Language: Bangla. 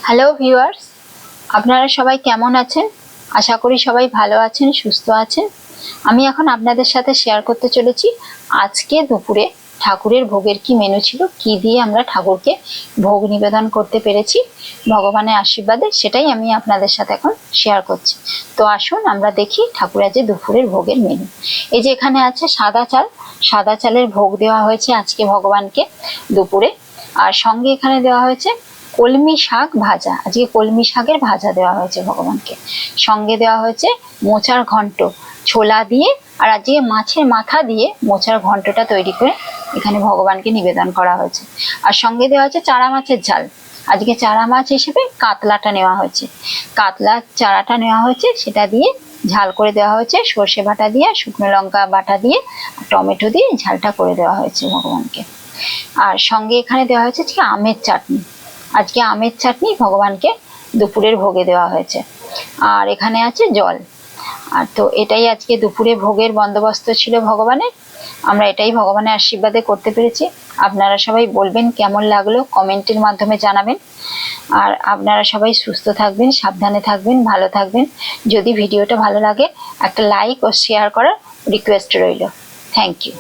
হ্যালো ভিউয়ার্স, আপনারা সবাই কেমন আছেন? আশা করি সবাই ভালো আছেন, সুস্থ আছেন। আমি এখন আপনাদের সাথে শেয়ার করতে চলেছি আজকে দুপুরে ঠাকুরের ভোগের কি মেনু ছিল, কি দিয়ে আমরা ঠাকুরকে ভোগ নিবেদন করতে পেরেছি ভগবানের আশীর্বাদে, সেটাই আমি আপনাদের সাথে এখন শেয়ার করছি। তো আসুন আমরা দেখি ঠাকুরের যে দুপুরের ভোগের মেনু। এই যে এখানে আছে সাদা চালের ভোগ দেওয়া হয়েছে আজকে ভগবানকে দুপুরে। আর সঙ্গে এখানে দেওয়া হয়েছে কলমি শাক ভাজা, আজকে কলমি শাকের ভাজা দেওয়া হয়েছে ভগবানকে। সঙ্গে দেওয়া হয়েছে মোচার ঘন্ট ছোলা দিয়ে, আর আজকে মাছের মাথা দিয়ে মোচার ঘন্টটা তৈরি করে এখানে ভগবানকে নিবেদন করা হয়েছে। আর সঙ্গে দেওয়া হয়েছে চারা মাছের ঝাল, আজকে চারা মাছ হিসেবে কাতলাটা নেওয়া হয়েছে, কাতলার চারাটা নেওয়া হয়েছে, সেটা দিয়ে ঝাল করে দেওয়া হয়েছে, সর্ষে বাটা দিয়ে, শুকনো লঙ্কা বাটা দিয়ে, টমেটো দিয়ে ঝালটা করে দেওয়া হয়েছে ভগবানকে। আর সঙ্গে এখানে দেওয়া হয়েছে আমের চাটনি, আজকে আমের চাটনি ভগবানকে দুপুরের ভোগে দেওয়া হয়েছে। আর এখানে আছে জল। আর তো এটাই আজকে দুপুরে ভোগের বন্দোবস্ত ছিল ভগবানের। আমরা এটাই ভগবানের আশীর্বাদে করতে পেরেছি। আপনারা সবাই বলবেন কেমন লাগলো, কমেন্টের মাধ্যমে জানাবেন। আর আপনারা সবাই সুস্থ থাকবেন, সাবধানে থাকবেন, ভালো থাকবেন। যদি ভিডিওটা ভালো লাগে একটা লাইক ও শেয়ার করার রিকোয়েস্ট রইল। Thank you.